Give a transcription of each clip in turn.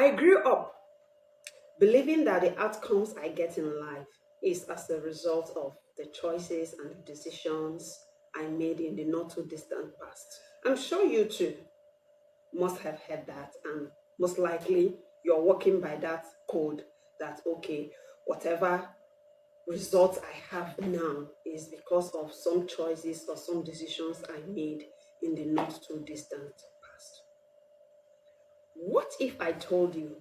I grew up believing that the outcomes I get in life is as a result of the choices and the decisions I made in the not too distant past. I'm sure you too must have heard that, and most likely you're working by that code that, okay, whatever results I have now is because of some choices or some decisions I made in the not too distant past. What if I told you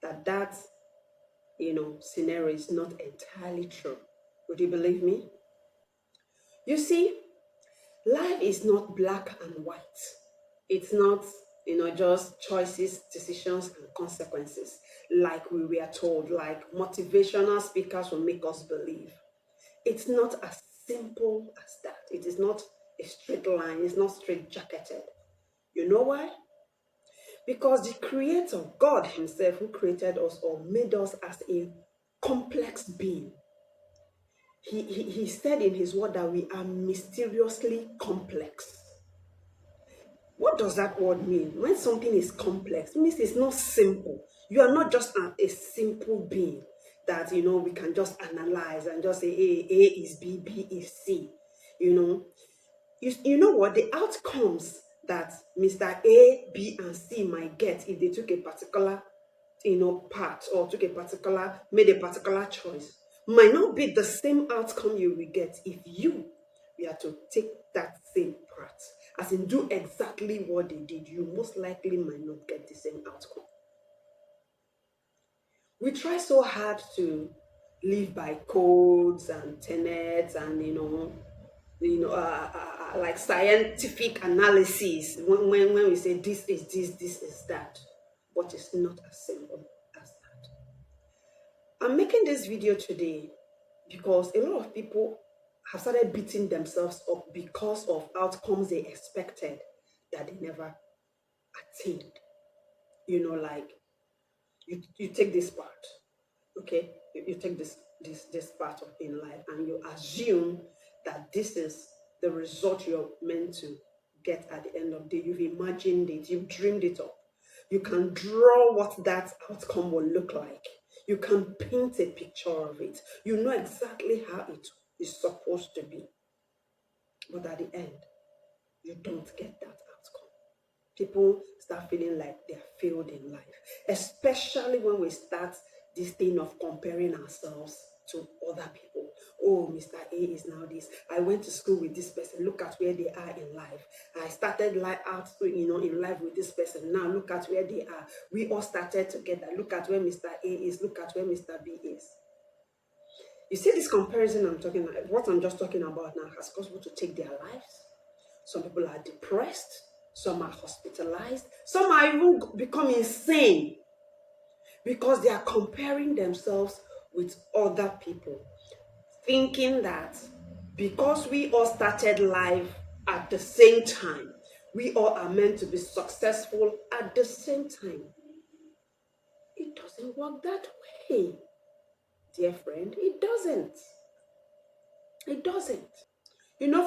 that scenario is not entirely true? Would you believe me? You see, life is not black and white. It's not, just choices, decisions, and consequences like we were told, like motivational speakers will make us believe. It's not as simple as that. It is not a straight line, it's not straight jacketed. You know why? Because the Creator, God Himself, who created us or made us as a complex being, he said in His word that we are mysteriously complex. What does that word mean? When something is complex, it means it's not simple. You are not just a simple being that we can just analyze and just say A is B, B is C. You know what? The outcomes that Mr. A, B, and C might get if they took a particular part or made a particular choice might not be the same outcome you will get if you were to take that same part, as in do exactly what they did. You most likely might not get the same outcome. We try so hard to live by codes and tenets and like scientific analysis when we say this is this is that, but it's not as simple as that. I'm making this video today because a lot of people have started beating themselves up because of outcomes they expected that they never attained. Like you take this part, okay? You take this part of in life and you assume that this is the result you're meant to get at the end of the day. You've imagined it, you've dreamed it up. You can draw what that outcome will look like. You can paint a picture of it. You know exactly how it is supposed to be. But at the end, you don't get that outcome. People start feeling like they're failed in life, especially when we start this thing of comparing ourselves to other people. Oh, Mr. A is now this. I went to school with this person. Look at where they are in life. I started life out, in life with this person. Now look at where they are. We all started together. Look at where Mr. A is. Look at where Mr. B is. You see this comparison what I'm just talking about now has caused people to take their lives. Some people are depressed. Some are hospitalized. Some are even become insane because they are comparing themselves with other people, thinking that because we all started life at the same time, we all are meant to be successful at the same time. It doesn't work that way, dear friend. It doesn't. It doesn't.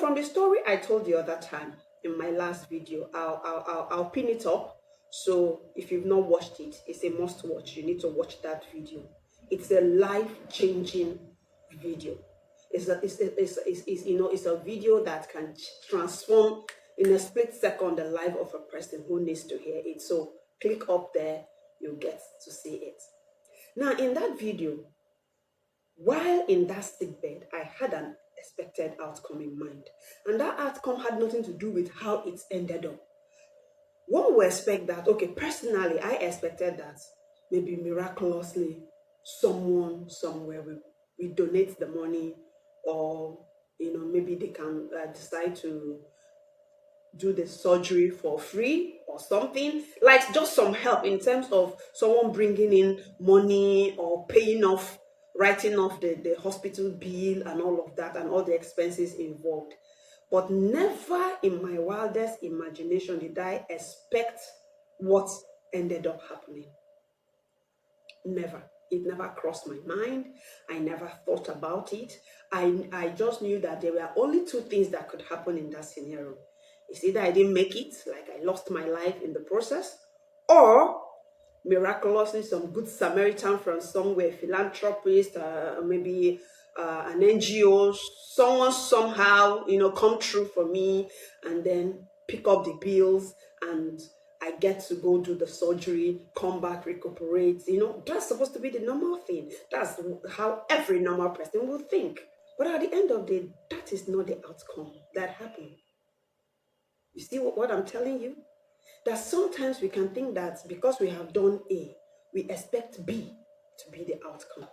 From the story I told the other time in my last video, I'll pin it up. So if you've not watched it, it's a must watch. You need to watch that video. It's a life-changing video. It's a video that can transform in a split second the life of a person who needs to hear it. So click up there, you'll get to see it. Now in that video, while in that sick bed, I had an expected outcome in mind. And that outcome had nothing to do with how it ended up. One would expect that, okay, personally, I expected that maybe miraculously someone somewhere will donate the money, or, maybe they can decide to do the surgery for free or something, like just some help in terms of someone bringing in money or paying off, writing off the hospital bill and all of that and all the expenses involved. But never in my wildest imagination did I expect what ended up happening. Never. It never crossed my mind. I never thought about it. I just knew that there were only two things that could happen in that scenario. It's either I didn't make it, like I lost my life in the process, or miraculously some good Samaritan from somewhere, philanthropist, maybe an NGO, someone somehow, come through for me and then pick up the bills, and I get to go do the surgery, come back, recuperate. That's supposed to be the normal thing. That's how every normal person will think. But at the end of the day, that is not the outcome that happened. You see what I'm telling you? That sometimes we can think that because we have done A, we expect B to be the outcome.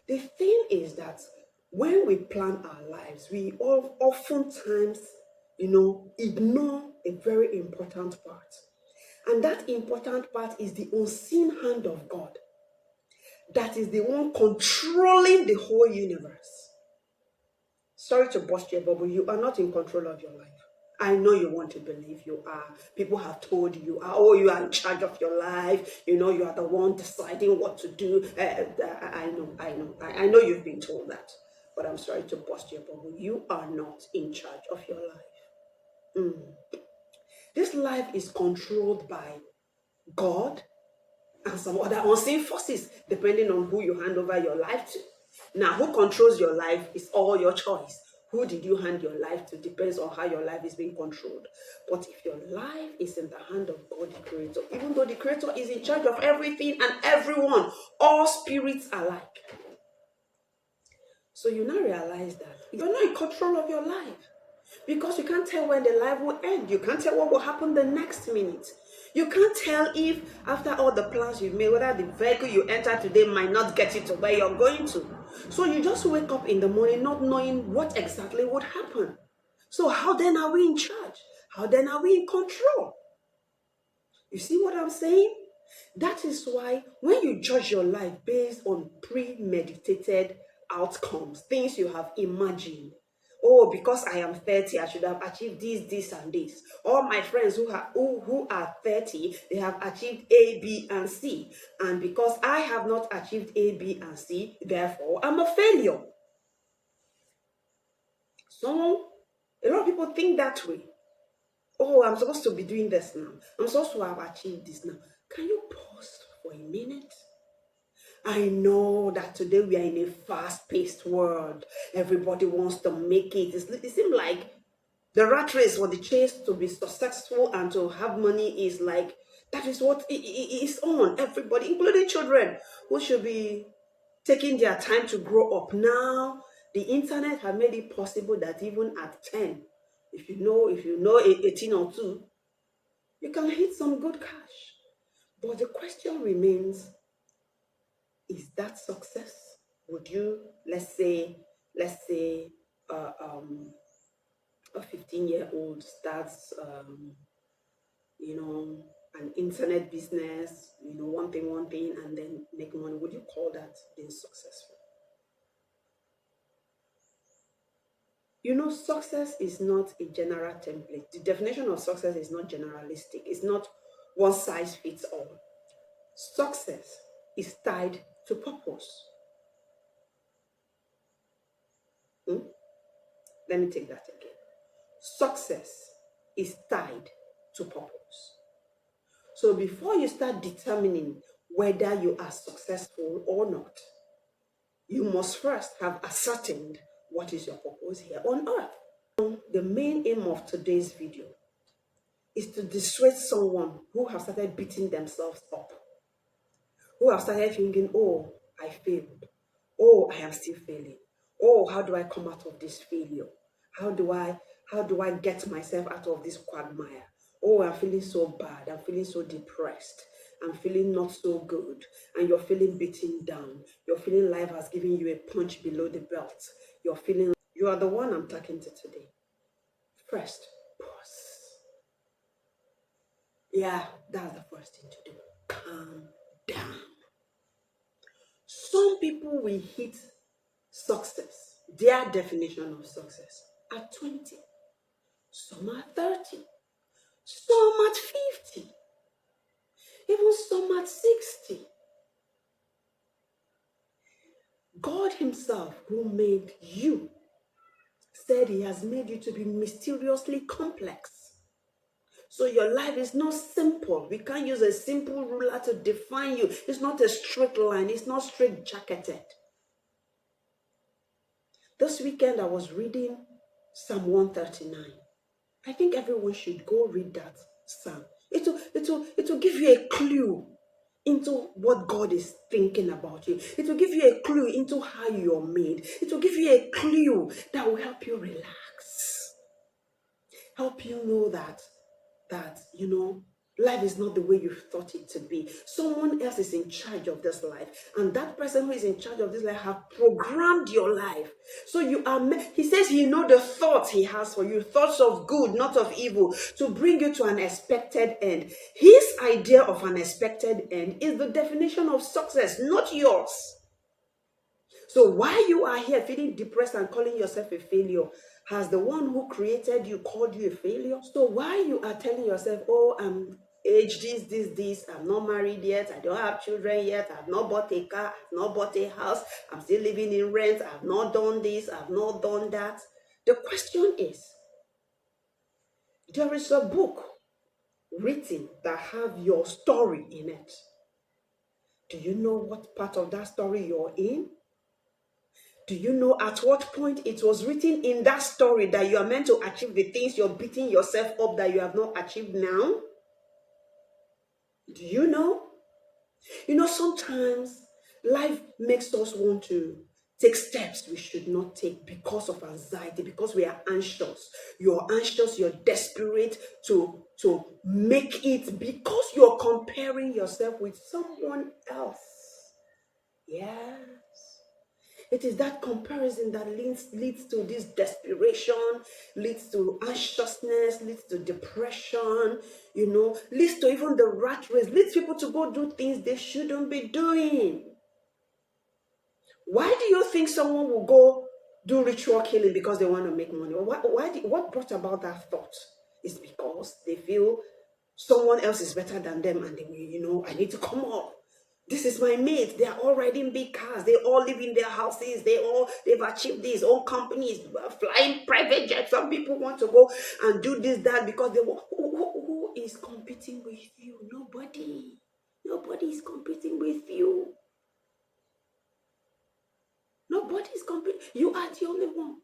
The thing is that when we plan our lives, we oftentimes, ignore a very important part. And that important part is the unseen hand of God. That is the one controlling the whole universe. Sorry to burst your bubble, you are not in control of your life. I know you want to believe you are. People have told you, you are in charge of your life. You are the one deciding what to do. I know you've been told that. But I'm sorry to burst your bubble. You are not in charge of your life. This life is controlled by God and some other unseen forces, depending on who you hand over your life to. Now, who controls your life is all your choice. Who did you hand your life to depends on how your life is being controlled. But if your life is in the hand of God, the Creator, even though the Creator is in charge of everything and everyone, all spirits alike. So you now realize that you're not in control of your life, because you can't tell when the life will end. You can't tell what will happen the next minute. You can't tell if after all the plans you've made, whether the vehicle you enter today might not get you to where you're going to. So you just wake up in the morning not knowing what exactly would happen. So how then are we in charge? How then are we in control? You see what I'm saying? That is why when you judge your life based on premeditated outcomes, things you have imagined, because I am 30, I should have achieved this, and this. All my friends who are 30, they have achieved A, B, and C. And because I have not achieved A, B, and C, therefore, I'm a failure. So, a lot of people think that way. I'm supposed to be doing this now. I'm supposed to have achieved this now. Can you pause for a minute? I know that today we are in a fast-paced world. Everybody wants to make it. It seems like the rat race or the chase to be successful and to have money is like, that is what it is on. Everybody, including children, who should be taking their time to grow up. Now, the internet has made it possible that even at 10, if you know 18 or 2, you can hit some good cash. But the question remains, is that success? Would you, let's say, a 15-year-old starts, an internet business, one thing, and then make money. Would you call that being successful? Success is not a general template. The definition of success is not generalistic. It's not one size fits all. Success is tied to purpose. Let me take that again. Success is tied to purpose. So before you start determining whether you are successful or not, you must first have ascertained what is your purpose here on earth. The main aim of today's video is to dissuade someone who have started beating themselves up, who have started thinking, I failed. I am still failing. How do I come out of this failure? How do I get myself out of this quagmire? I'm feeling so bad. I'm feeling so depressed. I'm feeling not so good. And you're feeling beaten down. You're feeling life has given you a punch below the belt. You're feeling you are the one I'm talking to today. First, pause. Yeah, that's the first thing to do. Calm down. Some people will hit success, their definition of success, at 20. Some at 30. Some at 50. Even some at 60. God himself, who made you, said he has made you to be mysteriously complex. So your life is not simple. We can't use a simple ruler to define you. It's not a straight line. It's not straight jacketed. This weekend I was reading Psalm 139. I think everyone should go read that psalm. It will give you a clue into what God is thinking about you. It will give you a clue into how you're made. It will give you a clue that will help you relax. Help you know that life is not the way you thought it to be. Someone else is in charge of this life, and that person who is in charge of this life have programmed your life. So you are he says he knows the thoughts he has for you, thoughts of good, not of evil, to bring you to an expected end. His idea of an expected end is the definition of success, not yours. So why you are here feeling depressed and calling yourself a failure, has the one who created you called you a failure? So why you are telling yourself, oh, I'm age this, I'm not married yet, I don't have children yet, I've not bought a car, I've not bought a house, I'm still living in rent, I've not done this, I've not done that. The question is, there is a book written that have your story in it. Do you know what part of that story you're in? Do you know at what point it was written in that story that you are meant to achieve the things you're beating yourself up that you have not achieved now? Do you know? Sometimes life makes us want to take steps we should not take because of anxiety, because we are anxious. You're anxious, you're desperate to make it because you're comparing yourself with someone else. Yes. It is that comparison that leads to this desperation, leads to anxiousness, leads to depression, leads to even the rat race, leads people to go do things they shouldn't be doing. Why do you think someone will go do ritual killing because they want to make money? What brought about that thought? Is because they feel someone else is better than them and they, I need to come up. This is my mate. They are all riding big cars. They all live in their houses. They've achieved these own companies, flying private jets. Some people want to go and do this, that because they want. Who is competing with you? Nobody. Nobody is competing with you. Nobody is competing. You are the only one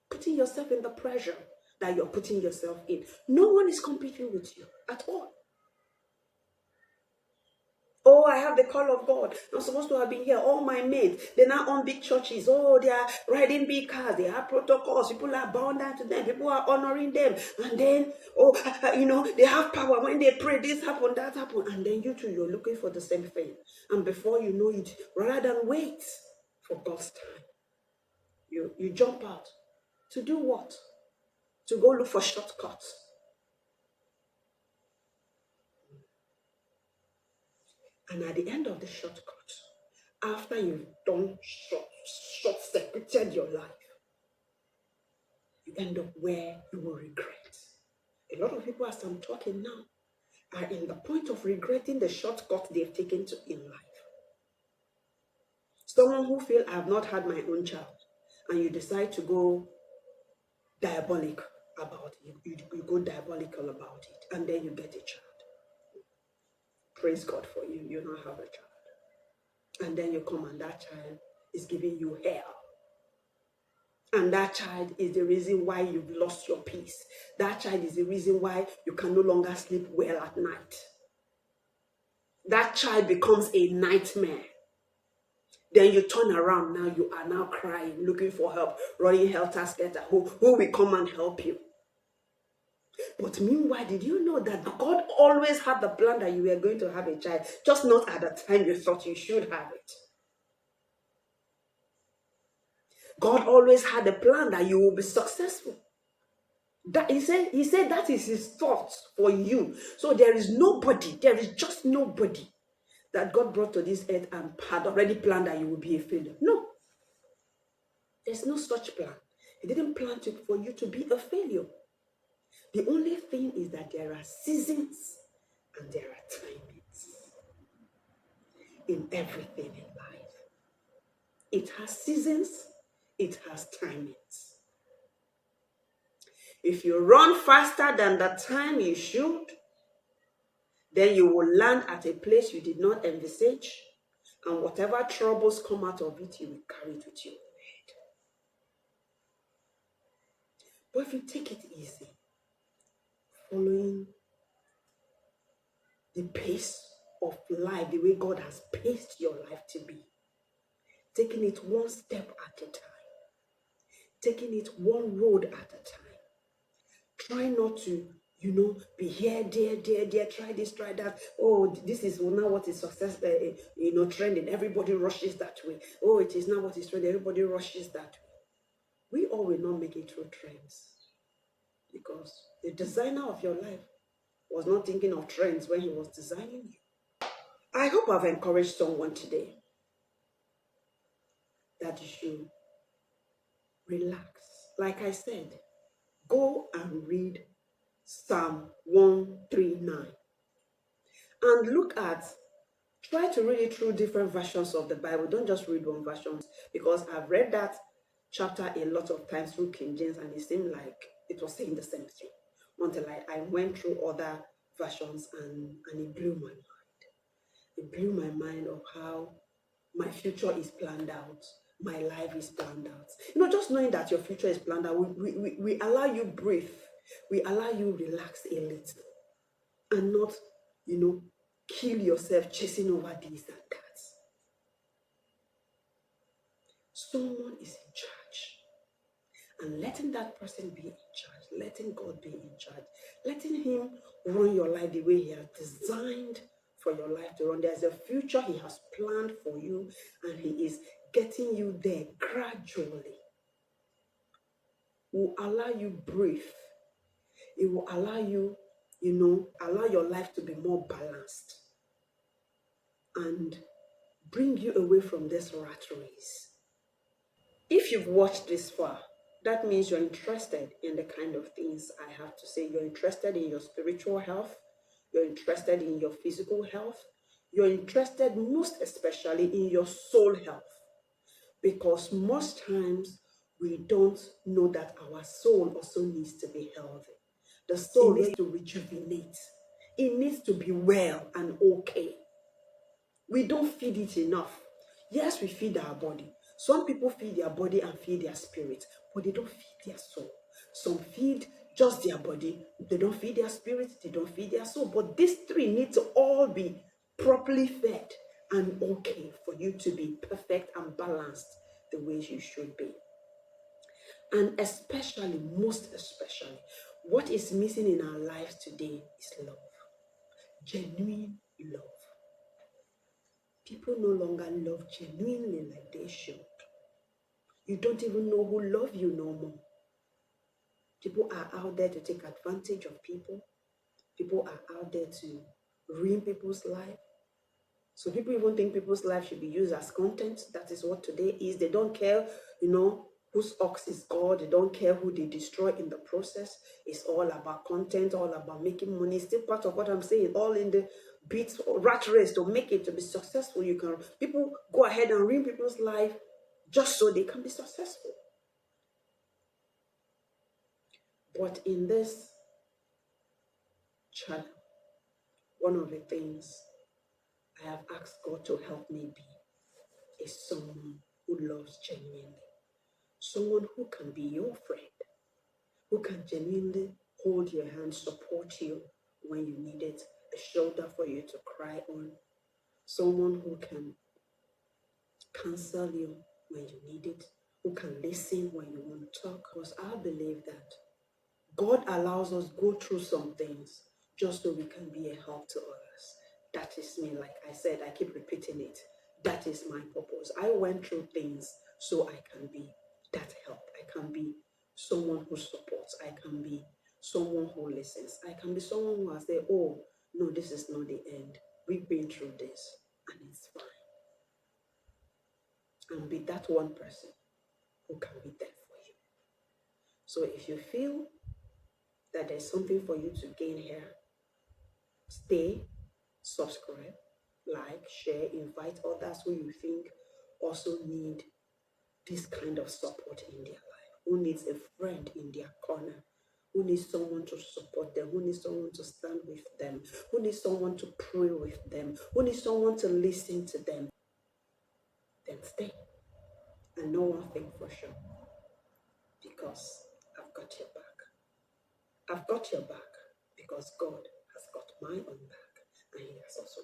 putting yourself in the pressure that you're putting yourself in. No one is competing with you at all. Oh, I have the call of God. I'm supposed to have been here. All my mates, they're now on big churches. Oh, they are riding big cars. They have protocols. People are bound down to them. People are honoring them. And then, they have power. When they pray, this happen, that happen. And then you too, you're looking for the same thing. And before you know it, rather than wait for God's time, you jump out. To do what? To go look for shortcuts. And at the end of the shortcut, after you've done short-circuited your life, you end up where you will regret. A lot of people, as I'm talking now, are in the point of regretting the shortcut they've taken in life. Someone who feels, I have not had my own child, and you decide to go diabolic about it. You go diabolical about it, and then you get a child. Praise God for you. You now have a child. And then you come and that child is giving you hell. And that child is the reason why you've lost your peace. That child is the reason why you can no longer sleep well at night. That child becomes a nightmare. Then you turn around, now you are now crying, looking for help, running helter-skelter. Who will come and help you? But meanwhile, did you know that God always had the plan that you were going to have a child, just not at the time you thought you should have it? God always had a plan that you will be successful. That he said that is his thought for you. So there is just nobody that God brought to this earth and had already planned that you will be a failure. No. There's no such plan. He didn't plan for you to be a failure. The only thing is that there are seasons and there are timings in everything in life. It has seasons, it has timings. If you run faster than the time you should, then you will land at a place you did not envisage, and whatever troubles come out of it, you will carry it with you. But if you take it easy, following the pace of life, the way God has paced your life to be, taking it one step at a time, taking it one road at a time, try not to, be here, there, try this, try that. Oh, this is now what is success, trending. Everybody rushes that way. Oh, it is now what is trending. Everybody rushes that way. We all will not make it through trends, because the designer of your life was not thinking of trends when he was designing you. I hope I've encouraged someone today that you should relax. Like I said, go and read Psalm 139 and try to read it through different versions of the Bible. Don't just read one version, because I've read that chapter a lot of times through King James, and it seemed like it was saying the same thing until I went through other versions, and it blew my mind. It blew my mind of how my future is planned out. My life is planned out. Just knowing that your future is planned out, we allow you breathe. We allow you relax a little and not, kill yourself chasing over this and that. Someone is in charge. And letting that person be in charge, letting God be in charge, letting Him run your life the way He has designed for your life to run. There's a future He has planned for you, and He is getting you there gradually. Will allow you breathe. It will allow you, allow your life to be more balanced and bring you away from this rat race. If you've watched this far, that means you're interested in the kind of things I have to say. You're interested in your spiritual health. You're interested in your physical health. You're interested most especially in your soul health. Because most times we don't know that our soul also needs to be healthy. The soul needs to rejuvenate. It needs to be well and okay. We don't feed it enough. Yes, we feed our body. Some people feed their body and feed their spirit, but they don't feed their soul. Some feed just their body. They don't feed their spirit. They don't feed their soul. But these three need to all be properly fed and okay for you to be perfect and balanced the way you should be. And especially, most especially, what is missing in our lives today is love. Genuine love. People no longer love genuinely like they should. You don't even know who love you no more. People are out there to take advantage of people. People are out there to ruin people's life. So people even think people's life should be used as content. That is what today is. They don't care, whose ox is God. They don't care who they destroy in the process. It's all about content, all about making money. Still part of what I'm saying, all in the beat rat race to make it, to be successful. People go ahead and ruin people's life just so they can be successful. But in this channel, one of the things I have asked God to help me be is someone who loves genuinely. Someone who can be your friend, who can genuinely hold your hand, support you when you need it, a shoulder for you to cry on, someone who can counsel you when you need it, who can listen when you want to talk. Because I believe that God allows us go through some things just so we can be a help to others. That is me. Like I said, I keep repeating it. That is my purpose. I went through things so I can be that help. I can be someone who supports. I can be someone who listens. I can be someone who has said, oh, no, this is not the end. We've been through this and it's fine. And be that one person who can be there for you. So if you feel that there's something for you to gain here, stay, subscribe, like, share, invite others who you think also need this kind of support in their life, who needs a friend in their corner, who needs someone to support them, who needs someone to stand with them, who needs someone to pray with them, who needs someone to listen to them, then stay. And know one thing for sure, because I've got your back. I've got your back because God has got my own back, and He has also